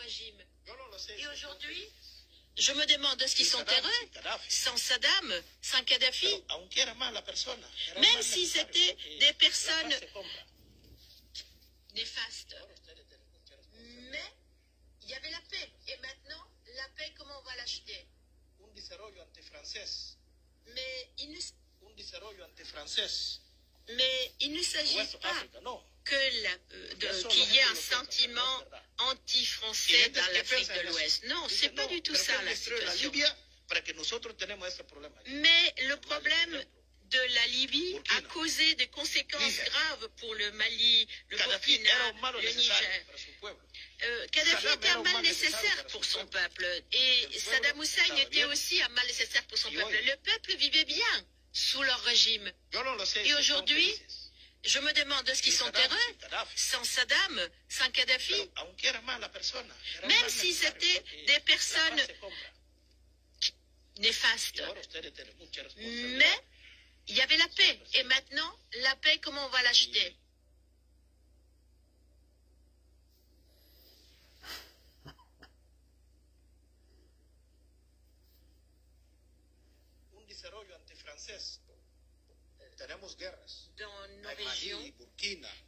régime. Et aujourd'hui, je me demande ce qu'ils sont heureux, sans Saddam, sans Kadhafi, même si c'était des personnes néfastes. Mais il y avait la paix. Et maintenant, la paix, comment on va l'acheter? Mais il ne s'agit pas qu'il y ait un sentiment anti-français dans l'Afrique de l'Ouest. Non, c'est pas du tout ça la situation. Mais le problème de la Libye a causé des conséquences graves pour le Mali, le Burkina, le Niger. Kadhafi était un mal nécessaire pour son peuple et Saddam Hussein était aussi un mal nécessaire pour son peuple. Le peuple vivait bien sous leur régime. Et aujourd'hui, je me demande ce qu'ils sont heureux, sans Saddam, sans Kadhafi, même si c'était des personnes néfastes. Mais il y avait la paix. Et maintenant, la paix, comment on va l'acheter? Dans nos régions,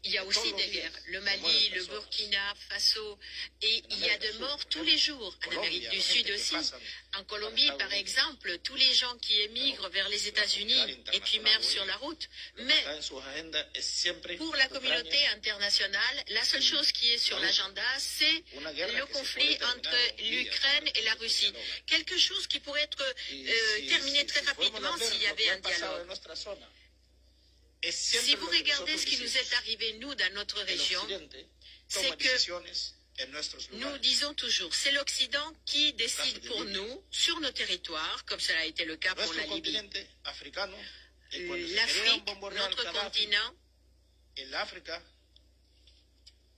il y a aussi des guerres. Le Mali, le Burkina Faso, et il y a de morts tous les jours. En Amérique du Sud aussi. En Colombie, par exemple, tous les gens qui émigrent vers les États-Unis et puis meurent sur la route. Mais pour la communauté internationale, la seule chose qui est sur l'agenda, c'est le conflit entre l'Ukraine et la Russie. Quelque chose qui pourrait être terminé très rapidement s'il y avait un dialogue. Si vous regardez ce qui nous est arrivé, nous, dans notre région, c'est que nous disons toujours, c'est l'Occident qui décide pour nous, sur nos territoires, comme cela a été le cas pour la Libye. L'Afrique, notre continent,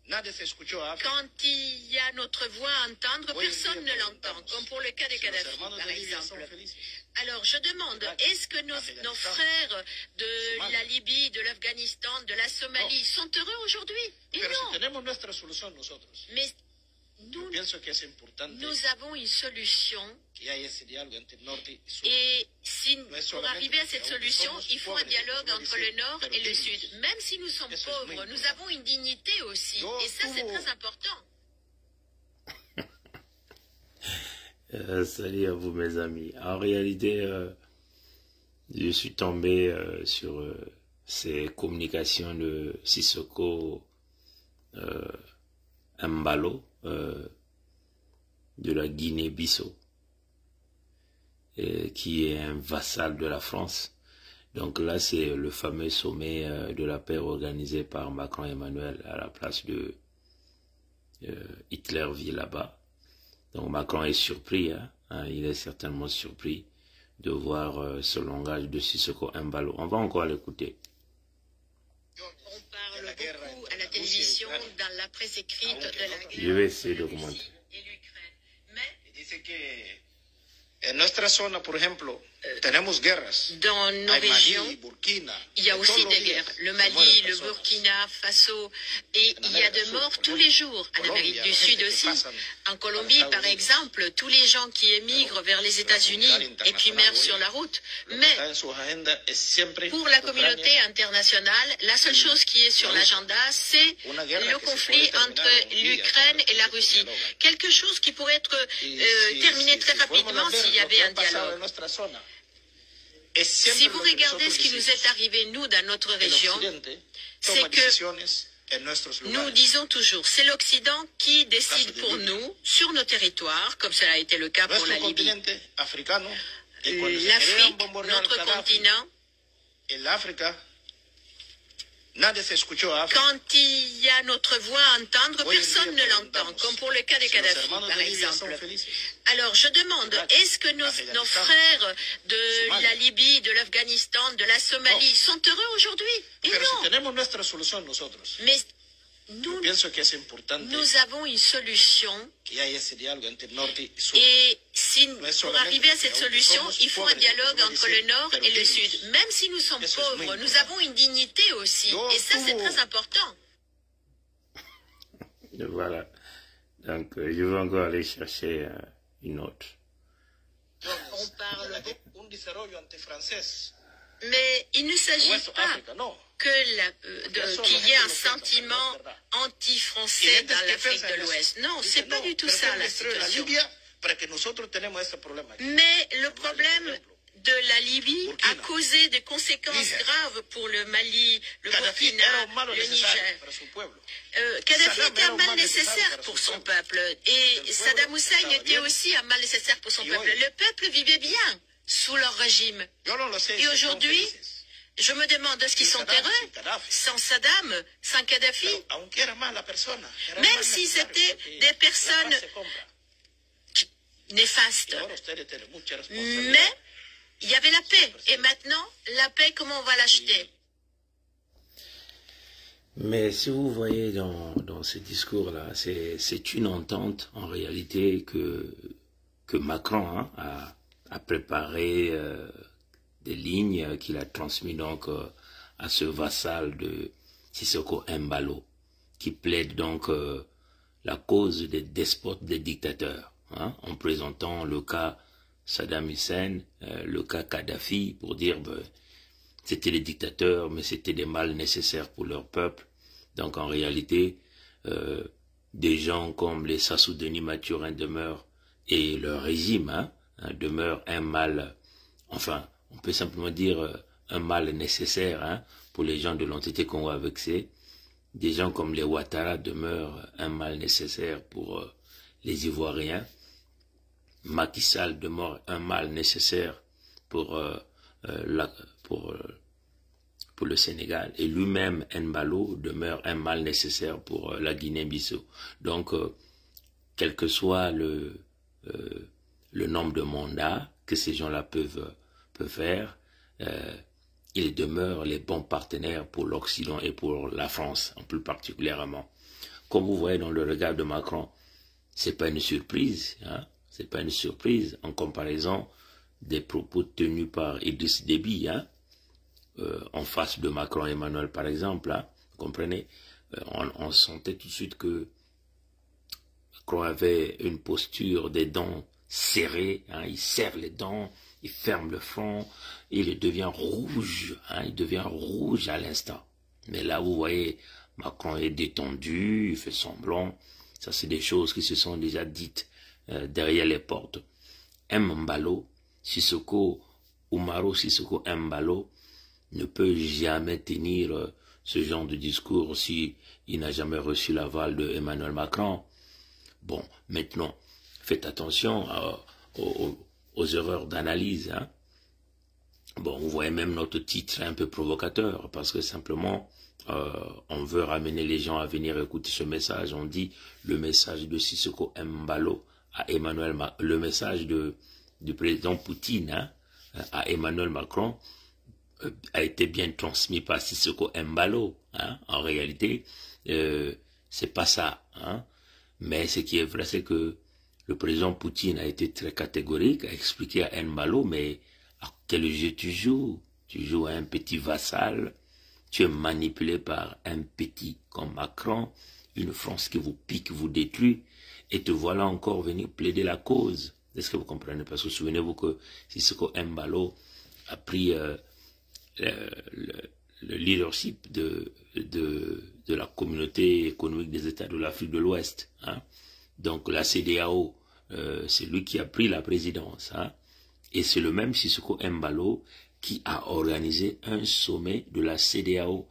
quand il y a notre voix à entendre, personne ne l'entend, comme pour le cas de Kadhafi, par exemple. Alors, je demande, est-ce que nos frères de la Libye, de l'Afghanistan, de la Somalie sont heureux aujourd'hui? Et non. Mais nous avons une solution. Et pour arriver à cette solution, il faut un dialogue entre le Nord et le Sud. Même si nous sommes pauvres, nous avons une dignité aussi. Et ça, c'est très important. Salut à vous mes amis. En réalité, je suis tombé sur ces communications de Sissoko Embalo de la Guinée-Bissau, qui est un vassal de la France. Donc là, c'est le fameux sommet de la paix organisé par Macron et Emmanuel à la place de Hitler vit là-bas. Donc Macron est surpris, il est certainement surpris de voir ce langage de Sissoko Embalo. On va encore l'écouter. On parle beaucoup à la télévision, dans la presse écrite de la guerre. Je vais essayer d'augmenter. Dans nos régions, il y a aussi des guerres. Le Mali, le Burkina Faso, et il y a de morts tous les jours. En Amérique du Sud aussi. En Colombie, par exemple, tous les gens qui émigrent vers les États-Unis et puis meurent sur la route. Mais pour la communauté internationale, la seule chose qui est sur l'agenda, c'est le conflit entre l'Ukraine et la Russie. Quelque chose qui pourrait être terminé très rapidement s'il y avait un dialogue. Si vous regardez ce qui nous est arrivé, nous, dans notre région, c'est que nous disons toujours, c'est l'Occident qui décide pour nous, sur nos territoires, comme cela a été le cas pour la Libye. L'Afrique, notre continent, quand il y a notre voix à entendre, personne ne l'entend, comme pour le cas de Kadhafi, par exemple. Alors, je demande, est-ce que nos frères de la Libye, de l'Afghanistan, de la Somalie sont heureux aujourd'hui? Et non. Mais nous avons une solution. Et pour arriver à cette solution, il faut un dialogue entre le Nord et le Sud. Même si nous sommes pauvres, nous avons une dignité aussi. Et ça, c'est très important. Voilà. Donc, je vais encore aller chercher une autre. On parle mais il ne s'agit pas qu'il y ait un sentiment anti-français dans l'Afrique de l'Ouest. Non, c'est pas du tout ça la situation. Mais le problème de la Libye a causé des conséquences graves pour le Mali, le Burkina, le Niger. Kadhafi était un mal nécessaire pour son peuple et Saddam Hussein était aussi un mal nécessaire pour son peuple. Le peuple vivait bien sous leur régime. Et aujourd'hui, je me demande ce qu'ils sont heureux sans Saddam, sans Kadhafi. Même si c'était des personnes néfastes. Mais il y avait la paix. Et maintenant, la paix, comment on va l'acheter? Mais si vous voyez dans ce discours-là, c'est une entente en réalité que Macron a préparé des lignes qu'il a transmises donc à ce vassal de Sissoko Embalo, qui plaide donc la cause des despotes, des dictateurs, hein, en présentant le cas Saddam Hussein, le cas Kadhafi, pour dire c'était des dictateurs, mais c'était des mal nécessaires pour leur peuple. Donc en réalité, des gens comme les Sassou Denis Mathurin demeurent, et leur régime demeure un mal, enfin, on peut simplement dire un mal nécessaire pour les gens de l'entité Congo vexée. Des gens comme les Ouattara demeurent un mal nécessaire pour les Ivoiriens. Macky Sall demeure un mal nécessaire pour le Sénégal, et lui-même Embalo demeure un mal nécessaire pour la Guinée-Bissau. Donc, quel que soit le nombre de mandats que ces gens-là peuvent faire, ils demeurent les bons partenaires pour l'Occident et pour la France, en plus particulièrement. Comme vous voyez dans le regard de Macron, c'est pas une surprise, hein. C'est pas une surprise en comparaison des propos tenus par Idriss Déby, hein, en face de Macron et Emmanuel par exemple, hein, vous comprenez, on sentait tout de suite que Macron avait une posture des dents serrées, hein, il serre les dents, il ferme le front, il devient rouge, hein, il devient rouge à l'instant. Mais là vous voyez, Macron est détendu, il fait semblant, ça c'est des choses qui se sont déjà dites derrière les portes. Embalo, Sissoko, Umaro Sissoko Embalo ne peut jamais tenir ce genre de discours si il n'a jamais reçu l'aval de Emmanuel Macron. Bon, maintenant, faites attention aux erreurs d'analyse. Hein. Bon, vous voyez même notre titre un peu provocateur, parce que simplement, on veut ramener les gens à venir écouter ce message. On dit le message de Sissoko Embalo à Emmanuel Macron, le message du président Poutine à Emmanuel Macron a été bien transmis par Sissoko Embalo. Hein. En réalité, c'est pas ça. Hein. Mais ce qui est vrai, c'est que le président Poutine a été très catégorique, a expliqué à Embalo, mais à quel jeu tu joues? Tu joues à un petit vassal, tu es manipulé par un petit comme Macron, une France qui vous pique, vous détruit, et te voilà encore venir plaider la cause. Est-ce que vous comprenez? Parce que souvenez-vous que Sissoko Embalo a pris le leadership de la communauté économique des États de l'Afrique de l'Ouest. Hein. Donc la CEDEAO, c'est lui qui a pris la présidence. Hein. Et c'est le même Sissoko Embalo qui a organisé un sommet de la CEDEAO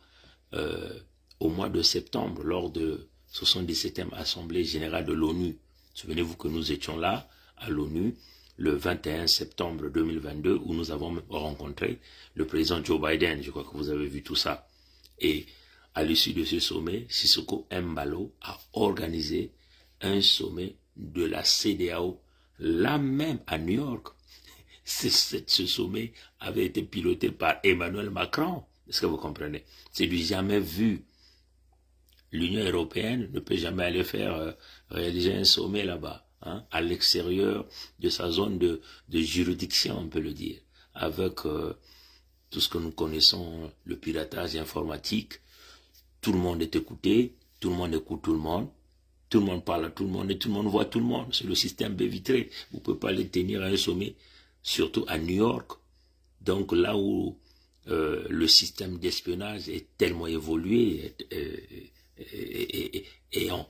au mois de septembre, lors de 77e Assemblée Générale de l'ONU. Souvenez-vous que nous étions là, à l'ONU, le 21 septembre 2022, où nous avons rencontré le président Joe Biden. Je crois que vous avez vu tout ça. Et à l'issue de ce sommet, Sissoko Embalo a organisé un sommet de la CEDEAO, là même à New York. Ce sommet avait été piloté par Emmanuel Macron. Est-ce que vous comprenez? C'est du jamais vu. L'Union européenne ne peut jamais aller faire réaliser un sommet là-bas, hein, à l'extérieur de sa zone de juridiction, on peut le dire, avec tout ce que nous connaissons, le piratage informatique. Tout le monde est écouté, tout le monde écoute tout le monde. Tout le monde parle à tout le monde et tout le monde voit tout le monde. C'est le système baie vitrée. Vous ne pouvez pas les tenir à un sommet, surtout à New York. Donc là où le système d'espionnage est tellement évolué et on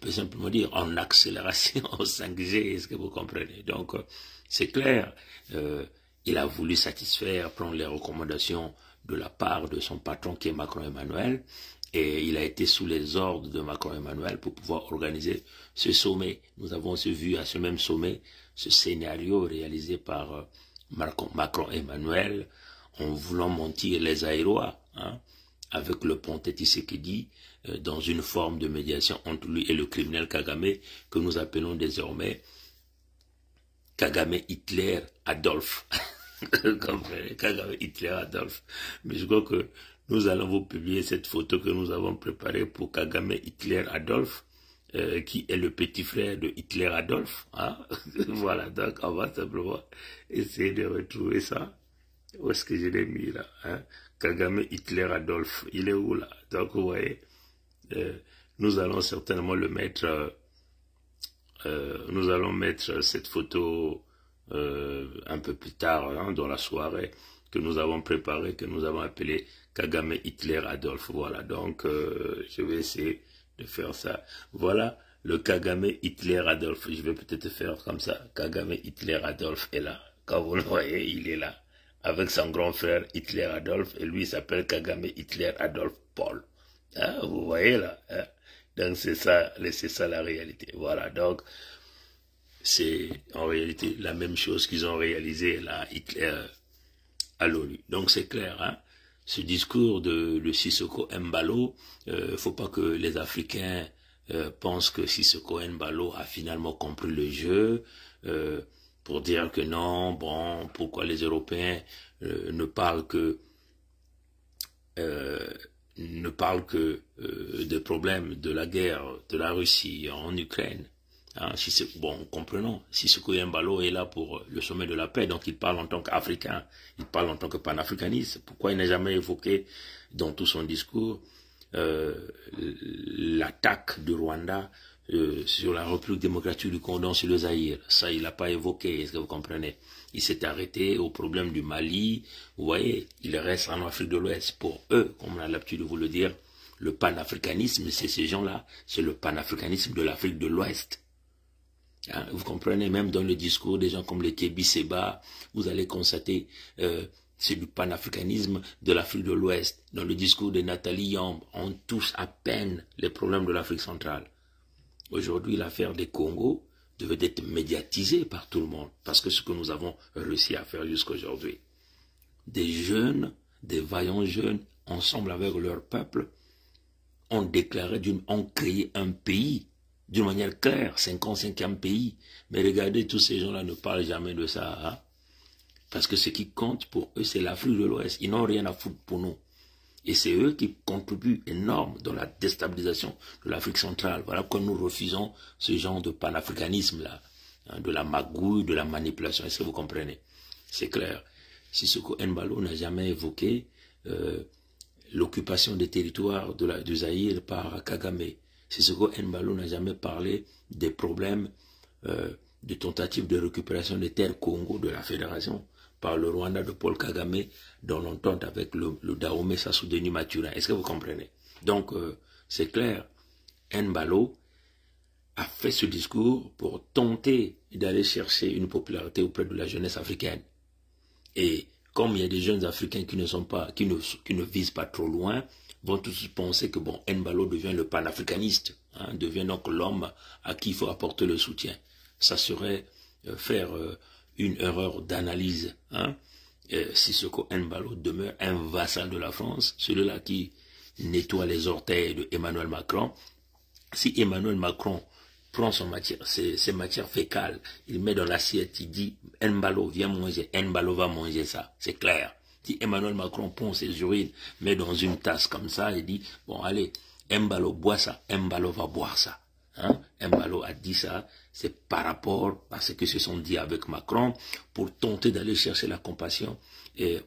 peut simplement dire en accélération en 5G, est-ce que vous comprenez? Donc c'est clair, il a voulu satisfaire, prendre les recommandations de la part de son patron qui est Macron Emmanuel, et il a été sous les ordres de Macron Emmanuel pour pouvoir organiser ce sommet. Nous avons aussi vu à ce même sommet ce scénario réalisé par Macron Emmanuel en voulant mentir les Aérois, hein, avec le Pontet Tshisekedi, dans une forme de médiation entre lui et le criminel Kagame, que nous appelons désormais Kagame Hitler Adolphe. Kagame Hitler Adolphe. Mais je crois que nous allons vous publier cette photo que nous avons préparée pour Kagame Hitler Adolphe, qui est le petit frère de Hitler Adolphe. Hein? Voilà, donc on va simplement essayer de retrouver ça. Où est-ce que je l'ai mis là, hein? Kagame Hitler Adolphe, il est où là? Donc vous voyez, nous allons certainement le mettre, nous allons mettre cette photo un peu plus tard, hein, dans la soirée, que nous avons préparée, que nous avons appelée Kagame Hitler Adolphe. Voilà, donc je vais essayer de faire ça. Voilà le Kagame Hitler Adolphe. Je vais peut-être faire comme ça. Kagame Hitler Adolphe est là. Quand vous le voyez, il est là, avec son grand frère Hitler Adolphe, et lui s'appelle Kagame Hitler Adolphe Paul. Hein, vous voyez là, hein? Donc c'est ça la réalité. Voilà, donc c'est en réalité la même chose qu'ils ont réalisé là, Hitler à l'ONU. Donc c'est clair, hein? Ce discours de Sissoko Embalo, faut pas que les Africains pensent que Sissoko Embalo a finalement compris le jeu, pour dire que non, bon, pourquoi les Européens ne parlent que des problèmes de la guerre de la Russie en Ukraine. Hein, bon, comprenons, Sissoko Embalo est là pour le sommet de la paix, donc il parle en tant qu'Africain, il parle en tant que panafricaniste. Pourquoi il n'a jamais évoqué dans tout son discours l'attaque du Rwanda sur la République démocratique du Congo, sur le Zaïre? Ça, il n'a pas évoqué, est-ce que vous comprenez? Il s'est arrêté au problème du Mali. Vous voyez, il reste en Afrique de l'Ouest. Pour eux, comme on a l'habitude de vous le dire, le panafricanisme, c'est ces gens-là, c'est le panafricanisme de l'Afrique de l'Ouest. Hein, vous comprenez, même dans le discours des gens comme les Kébi Seba, vous allez constater, c'est du panafricanisme de l'Afrique de l'Ouest. Dans le discours de Nathalie Yamb, on touche à peine les problèmes de l'Afrique centrale. Aujourd'hui, l'affaire des Congo devait être médiatisée par tout le monde, parce que ce que nous avons réussi à faire jusqu'à aujourd'hui. Des jeunes, des vaillants jeunes, ensemble avec leur peuple, ont déclaré, ont créé un pays d'une manière claire, 55e pays. Mais regardez, tous ces gens-là ne parlent jamais de ça. Hein? Parce que ce qui compte pour eux, c'est l'Afrique de l'Ouest. Ils n'ont rien à foutre pour nous. Et c'est eux qui contribuent énormément dans la déstabilisation de l'Afrique centrale. Voilà pourquoi nous refusons ce genre de panafricanisme-là, hein, de la magouille, de la manipulation. Est-ce que vous comprenez? C'est clair. Sissoko Embalo n'a jamais évoqué l'occupation des territoires du Zaïre par Kagame. Sissoko Embalo n'a jamais parlé des problèmes de tentatives de récupération des terres Congo de la Fédération par le Rwanda de Paul Kagame dans l'entente avec le Dahomey Sassou Denis Mathurin. Est-ce que vous comprenez? Donc, c'est clair, Embalo a fait ce discours pour tenter d'aller chercher une popularité auprès de la jeunesse africaine. Et comme il y a des jeunes Africains qui ne visent pas trop loin, vont tous penser que bon, Embalo devient le panafricaniste, hein, devient donc l'homme à qui il faut apporter le soutien. Ça serait faire une erreur d'analyse. Hein. Sissoko Embalo demeure un vassal de la France, celui-là qui nettoie les orteils de Emmanuel Macron. Si Emmanuel Macron prend ses matières fécales, il met dans l'assiette, il dit Embalo viens manger, Embalo va manger ça, c'est clair. Si Emmanuel Macron prend ses urines, met dans une tasse comme ça, il dit bon allez, Embalo bois ça, Embalo va boire ça. Hein? Embalo a dit ça, c'est par rapport à ce que se sont dit avec Macron pour tenter d'aller chercher la compassion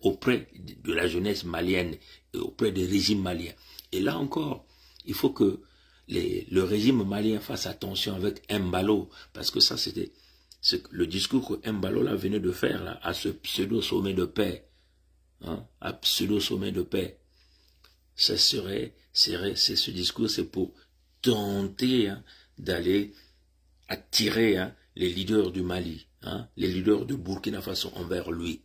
auprès de la jeunesse malienne et auprès des régimes maliens. Et là encore, il faut que le régime malien fasse attention avec Embalo, parce que ça c'était le discours que Embalo là venait de faire là, à ce pseudo-sommet de paix, hein, à pseudo-sommet de paix. Ce discours, c'est pour tenter hein, d'aller attirer hein, les leaders du Mali, hein, les leaders du Burkina Faso envers lui.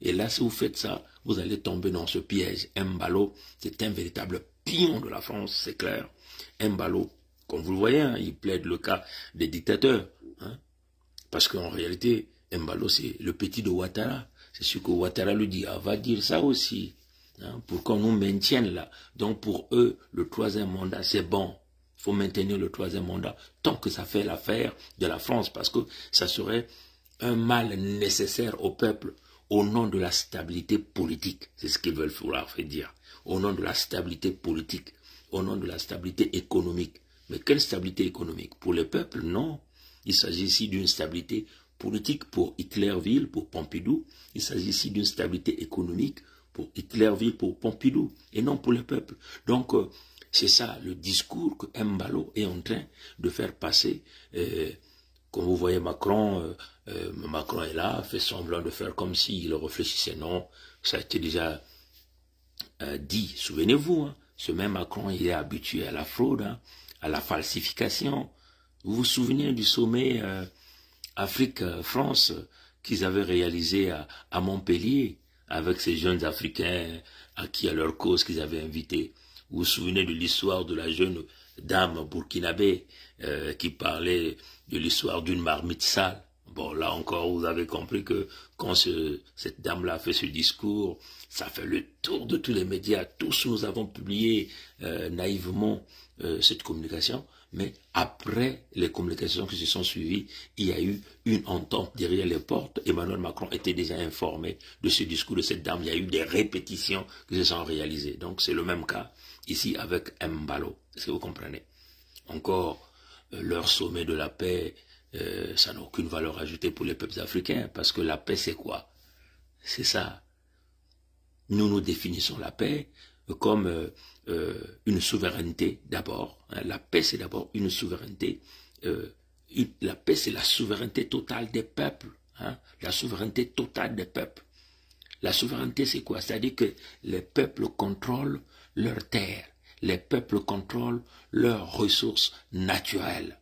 Et là, si vous faites ça, vous allez tomber dans ce piège. Embalo, c'est un véritable pion de la France, c'est clair. Embalo, comme vous le voyez, hein, il plaide le cas des dictateurs. Hein, parce qu'en réalité, Embalo, c'est le petit de Ouattara. C'est sûr que Ouattara lui dit, ah, va dire ça aussi, hein, pour qu'on nous maintienne là. Donc pour eux, le troisième mandat, c'est bon. Il faut maintenir le troisième mandat tant que ça fait l'affaire de la France, parce que ça serait un mal nécessaire au peuple au nom de la stabilité politique. C'est ce qu'ils veulent vouloir faire dire. Au nom de la stabilité politique, au nom de la stabilité économique. Mais quelle stabilité économique? Pour le peuple, non. Il s'agit ici d'une stabilité politique pour Hitlerville, pour Pompidou. Il s'agit ici d'une stabilité économique pour Hitlerville, pour Pompidou, et non pour le peuple. Donc, c'est ça le discours que Embalo est en train de faire passer. Comme vous voyez Macron, Macron est là, fait semblant de faire comme s'il réfléchissait. Non, ça a été déjà dit. Souvenez-vous, hein, ce même Macron, il est habitué à la fraude, hein, à la falsification. Vous vous souvenez du sommet Afrique-France qu'ils avaient réalisé à Montpellier avec ces jeunes Africains acquis à leur cause qu'ils avaient invités. Vous vous souvenez de l'histoire de la jeune dame burkinabé qui parlait de l'histoire d'une marmite sale. Bon, là encore, vous avez compris que quand cette dame-là a fait ce discours, ça fait le tour de tous les médias. Tous nous avons publié naïvement cette communication. Mais après les communications qui se sont suivies, il y a eu une entente derrière les portes. Emmanuel Macron était déjà informé de ce discours de cette dame. Il y a eu des répétitions qui se sont réalisées. Donc c'est le même cas ici avec Embalo. Est-ce que vous comprenez? Encore, leur sommet de la paix, ça n'a aucune valeur ajoutée pour les peuples africains. Parce que la paix, c'est quoi? C'est ça. Nous définissons la paix comme une souveraineté d'abord. Hein, la paix, c'est d'abord une souveraineté. La paix, c'est la souveraineté totale des peuples. Hein, la souveraineté totale des peuples. La souveraineté, c'est quoi? C'est-à-dire que les peuples contrôlent leurs terres. Les peuples contrôlent leurs ressources naturelles.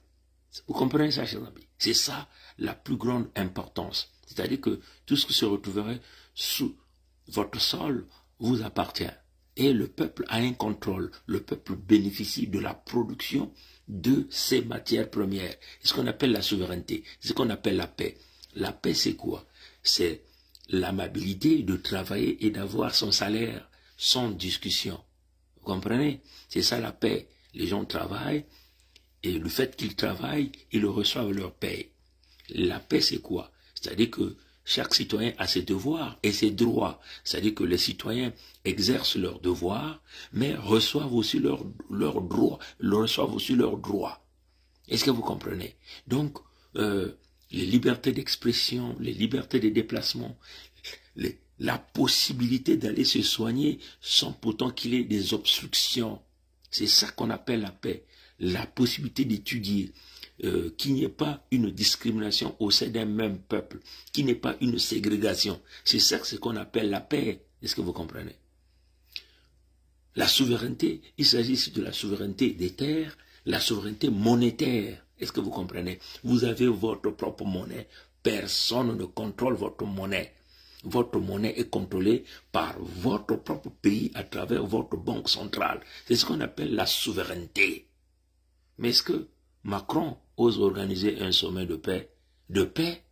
Vous comprenez ça, chers amis? C'est ça la plus grande importance. C'est-à-dire que tout ce qui se retrouverait sous votre sol vous appartient. Et le peuple a un contrôle. Le peuple bénéficie de la production de ces matières premières. C'est ce qu'on appelle la souveraineté. C'est ce qu'on appelle la paix. La paix, c'est quoi? C'est l'amabilité de travailler et d'avoir son salaire sans discussion. Vous comprenez? C'est ça la paix. Les gens travaillent et le fait qu'ils travaillent, ils reçoivent leur paix. La paix, c'est quoi? C'est-à-dire que chaque citoyen a ses devoirs et ses droits. C'est-à-dire que les citoyens exercent leurs devoirs, mais reçoivent aussi leurs droits. Est-ce que vous comprenez? Donc, les libertés d'expression, les libertés de déplacement, la possibilité d'aller se soigner sans pourtant qu'il y ait des obstructions. C'est ça qu'on appelle la paix. La possibilité d'étudier. Qu'il n'y ait pas une discrimination au sein d'un même peuple, qu'il n'y ait pas une ségrégation. C'est ça ce qu'on appelle la paix. Est-ce que vous comprenez? La souveraineté, il s'agit ici de la souveraineté des terres, la souveraineté monétaire. Est-ce que vous comprenez? Vous avez votre propre monnaie. Personne ne contrôle votre monnaie. Votre monnaie est contrôlée par votre propre pays à travers votre banque centrale. C'est ce qu'on appelle la souveraineté. Mais est-ce que Macron ose organiser un sommet de paix? De paix?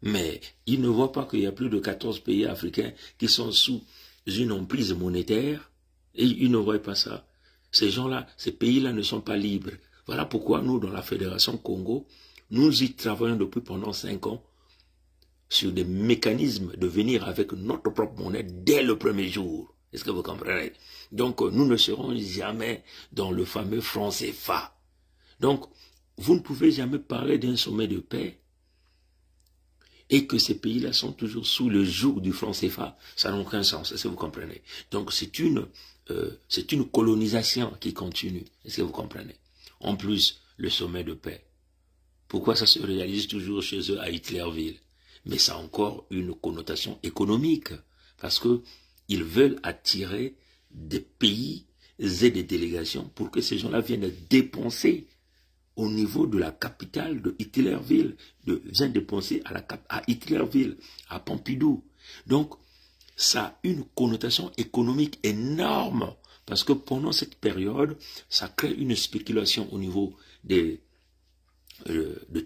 Mais il ne voit pas qu'il y a plus de 14 pays africains qui sont sous une emprise monétaire et il ne voit pas ça. Ces gens-là, ces pays-là ne sont pas libres. Voilà pourquoi nous, dans la Fédération Congo, nous y travaillons depuis pendant 5 ans sur des mécanismes de venir avec notre propre monnaie dès le premier jour. Est-ce que vous comprenez? Donc, nous ne serons jamais dans le fameux franc CFA. Donc, vous ne pouvez jamais parler d'un sommet de paix et que ces pays-là sont toujours sous le joug du franc CFA. Ça n'a aucun sens, est-ce que vous comprenez? Donc, c'est une colonisation qui continue. Est-ce que vous comprenez? En plus, le sommet de paix. Pourquoi ça se réalise toujours chez eux à Hitlerville? Mais ça a encore une connotation économique, parce que ils veulent attirer des pays et des délégations pour que ces gens-là viennent dépenser au niveau de la capitale de Hitlerville, viennent dépenser à Hitlerville, à Pompidou. Donc, ça a une connotation économique énorme, parce que pendant cette période, ça crée une spéculation au niveau de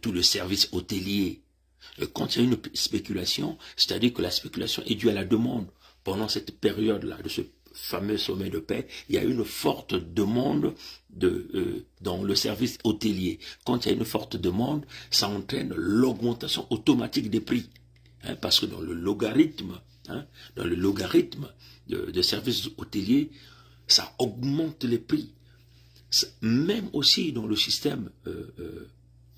tout le service hôtelier. Quand il y a une spéculation, c'est-à-dire que la spéculation est due à la demande. Pendant cette période-là, de ce fameux sommet de paix, il y a une forte demande dans le service hôtelier. Quand il y a une forte demande, ça entraîne l'augmentation automatique des prix. Parce que dans le logarithme, de services hôteliers, ça augmente les prix. Même aussi dans le système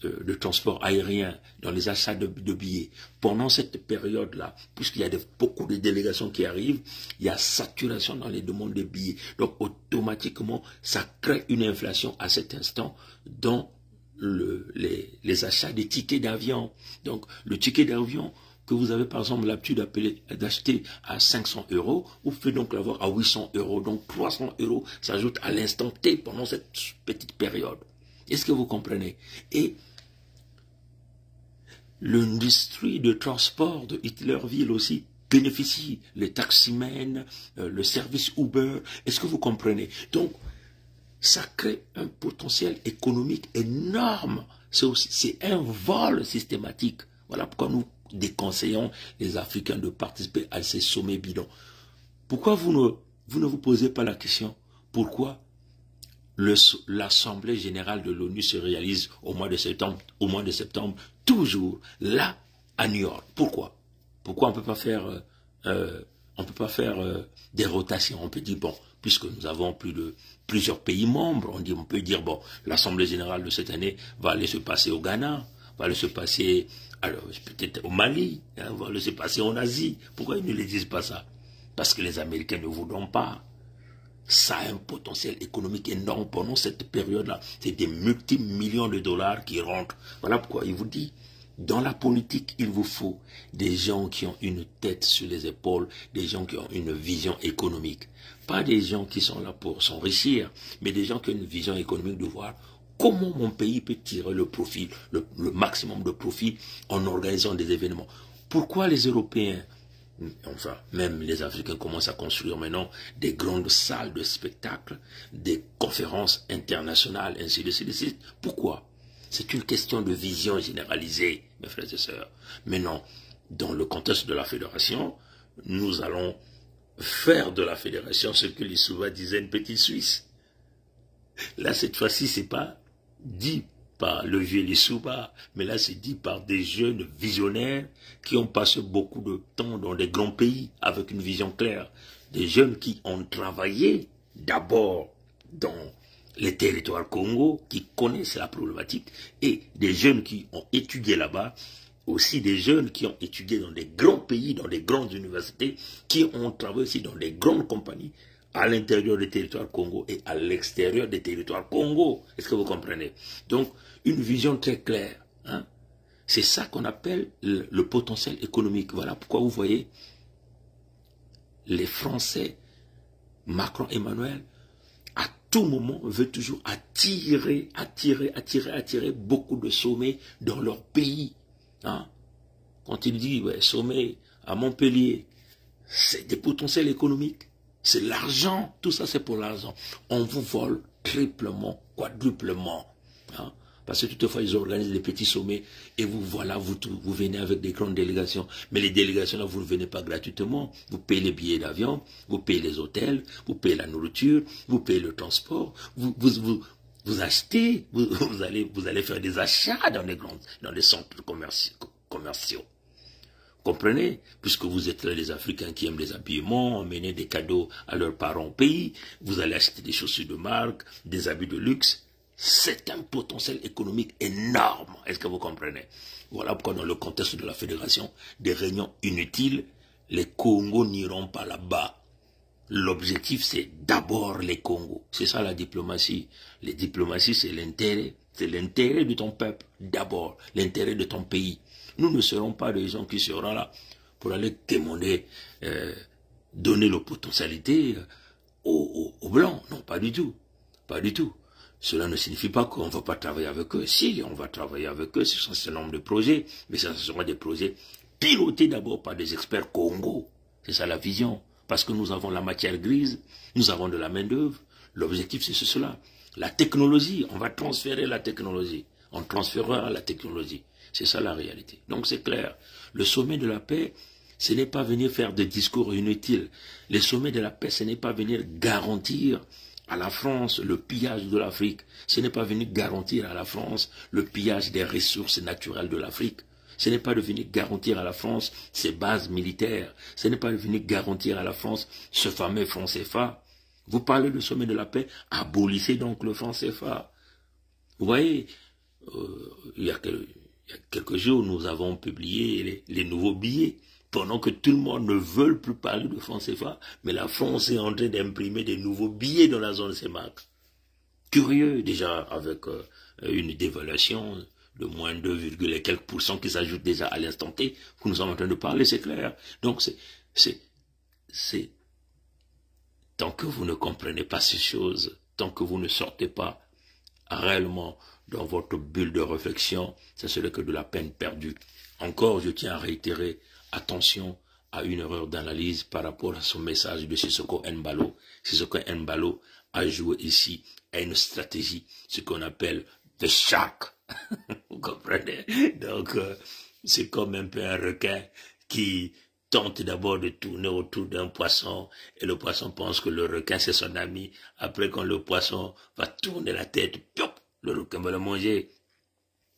de transport aérien, dans les achats de billets. Pendant cette période-là, puisqu'il y a beaucoup de délégations qui arrivent, il y a saturation dans les demandes de billets. Donc, automatiquement, ça crée une inflation à cet instant dans les achats des tickets d'avion. Donc, le ticket d'avion que vous avez par exemple l'habitude d'acheter à 500 €, vous pouvez donc l'avoir à 800 €. Donc, 300 € s'ajoutent à l'instant T pendant cette petite période. Est-ce que vous comprenez? Et l'industrie de transport de Hitlerville aussi bénéficie, les taximens, le service Uber. Est-ce que vous comprenez? Donc, ça crée un potentiel économique énorme. C'est un vol systématique. Voilà pourquoi nous déconseillons les Africains de participer à ces sommets bidons. Pourquoi vous ne vous posez pas la question? Pourquoi l'Assemblée générale de l'ONU se réalise au mois de septembre, toujours là à New York? Pourquoi on peut pas faire des rotations? On peut dire bon, puisque nous avons plusieurs pays membres, on peut dire bon, l'Assemblée générale de cette année va aller se passer au Ghana, va aller se passer peut-être au Mali, va aller se passer en Asie. Pourquoi ils ne les disent pas ça? Parce que les Américains ne voudront pas. Ça a un potentiel économique énorme pendant cette période-là. C'est des multimillions de dollars qui rentrent. Voilà pourquoi il vous dit, dans la politique, il vous faut des gens qui ont une tête sur les épaules, des gens qui ont une vision économique. Pas des gens qui sont là pour s'enrichir, mais des gens qui ont une vision économique de voir comment mon pays peut tirer le profit, le maximum de profit en organisant des événements. Pourquoi les Européens, enfin, même les Africains commencent à construire maintenant des grandes salles de spectacle, des conférences internationales, ainsi de suite. Pourquoi? C'est une question de vision généralisée, mes frères et sœurs. Maintenant, dans le contexte de la fédération, nous allons faire de la fédération ce que Lissouba disait une petite Suisse. Là, cette fois-ci, c'est pas dit par le vieux Lissouba, mais là c'est dit par des jeunes visionnaires qui ont passé beaucoup de temps dans des grands pays avec une vision claire. Des jeunes qui ont travaillé d'abord dans les territoires Congo, qui connaissent la problématique, et des jeunes qui ont étudié là-bas, aussi des jeunes qui ont étudié dans des grands pays, dans des grandes universités, qui ont travaillé aussi dans des grandes compagnies, à l'intérieur des territoires Congo et à l'extérieur des territoires Congo. Est-ce que vous comprenez? Donc, une vision très claire. C'est ça qu'on appelle le potentiel économique. Voilà pourquoi vous voyez, les Français, Macron, Emmanuel, à tout moment, veulent toujours attirer beaucoup de sommets dans leur pays. Quand il dit sommet à Montpellier, c'est des potentiels économiques. C'est l'argent, tout ça c'est pour l'argent. On vous vole triplement, quadruplement. Parce que toutefois ils organisent des petits sommets et vous voilà, vous venez avec des grandes délégations. Mais les délégations là, vous ne venez pas gratuitement. Vous payez les billets d'avion, vous payez les hôtels, vous payez la nourriture, vous payez le transport, vous achetez, vous allez faire des achats dans les centres commerciaux. Comprenez? Puisque vous êtes là, les Africains qui aiment les habillements, emmener des cadeaux à leurs parents au pays, vous allez acheter des chaussures de marque, des habits de luxe. C'est un potentiel économique énorme. Est-ce que vous comprenez? Voilà pourquoi dans le contexte de la fédération, des réunions inutiles, les Congos n'iront pas là-bas. L'objectif, c'est d'abord les Congos. C'est ça la diplomatie. La diplomatie, c'est l'intérêt. C'est l'intérêt de ton peuple, d'abord. L'intérêt de ton pays. Nous ne serons pas des gens qui seront là pour aller témoigner, donner la potentialité aux Blancs. Non, pas du tout. Pas du tout. Cela ne signifie pas qu'on ne va pas travailler avec eux. Si, on va travailler avec eux sur un certain nombre de projets, mais ce seront des projets pilotés d'abord par des experts Congo. C'est ça la vision. Parce que nous avons la matière grise, nous avons de la main-d'œuvre. L'objectif, c'est cela. La technologie, on va transférer la technologie. On transférera la technologie. C'est ça la réalité. Donc c'est clair. Le sommet de la paix, ce n'est pas venir faire des discours inutiles. Le sommet de la paix, ce n'est pas venir garantir à la France le pillage de l'Afrique. Ce n'est pas venir garantir à la France le pillage des ressources naturelles de l'Afrique. Ce n'est pas de venir garantir à la France ses bases militaires. Ce n'est pas de venir garantir à la France ce fameux franc CFA. Vous parlez du sommet de la paix, abolissez donc le franc CFA. Vous voyez, il y a quelques jours, nous avons publié les nouveaux billets. Pendant que tout le monde ne veut plus parler de franc CFA, mais la France est en train d'imprimer des nouveaux billets dans la zone CEMAC. Curieux, déjà, avec une dévaluation de moins 2, et quelques pourcents qui s'ajoutent déjà à l'instant T que nous sommes en train de parler, c'est clair. Donc, c'est tant que vous ne comprenez pas ces choses, tant que vous ne sortez pas réellement dans votre bulle de réflexion, ce serait que de la peine perdue. Encore, je tiens à réitérer, attention à une erreur d'analyse par rapport à son message de Sissoko Embalo. Sissoko Embalo a joué ici à une stratégie, ce qu'on appelle the shark. Vous comprenez? Donc, c'est comme un peu un requin qui tente d'abord de tourner autour d'un poisson et le poisson pense que le requin c'est son ami. Après, quand le poisson va tourner la tête, piop, le requin va le manger.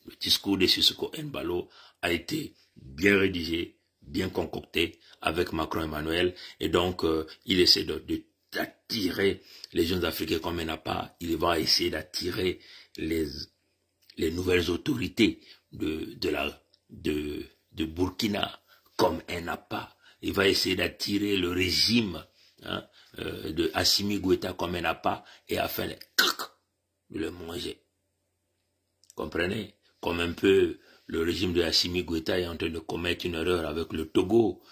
Le discours de Sissoko Embalo a été bien rédigé, bien concocté avec Macron-Emmanuel et donc il essaie d'attirer les jeunes Africains comme un appât. Il va essayer d'attirer les nouvelles autorités de Burkina comme un appât. Il va essayer d'attirer le régime de Assimi Goïta comme un appât et afin de le manger. Comprenez? Comme un peu le régime de Assimi Goïta est en train de commettre une erreur avec le Togo,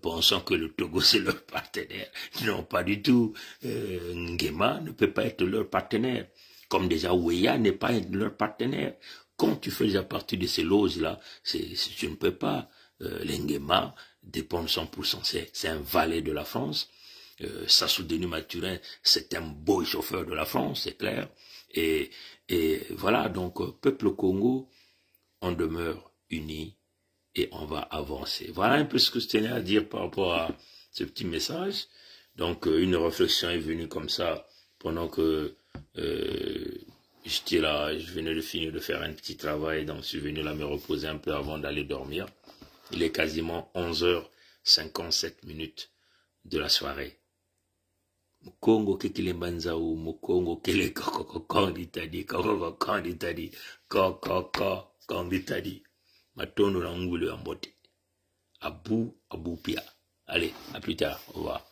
pensant que le Togo c'est leur partenaire. Non, pas du tout. Nguema ne peut pas être leur partenaire. Comme déjà Ouéa n'est pas leur partenaire. Quand tu fais déjà partie de ces loges-là, tu ne peux pas. L'Nguema dépend de 100%. C'est un valet de la France. Sassou Denis Mathurin, c'est un beau chauffeur de la France, c'est clair. Et voilà, donc, peuple Congo, on demeure unis et on va avancer. Voilà un peu ce que je tenais à dire par rapport à ce petit message. Donc, une réflexion est venue comme ça pendant que j'étais là, je venais de finir de faire un petit travail, donc je suis venu là me reposer un peu avant d'aller dormir. Il est quasiment 11h57 de la soirée. Mukongo kekile mbanzau, mukongo kele konditadi, konditadi, matondo na ngulu ya mbote. Abou pia. Allez, à plus tard, au revoir.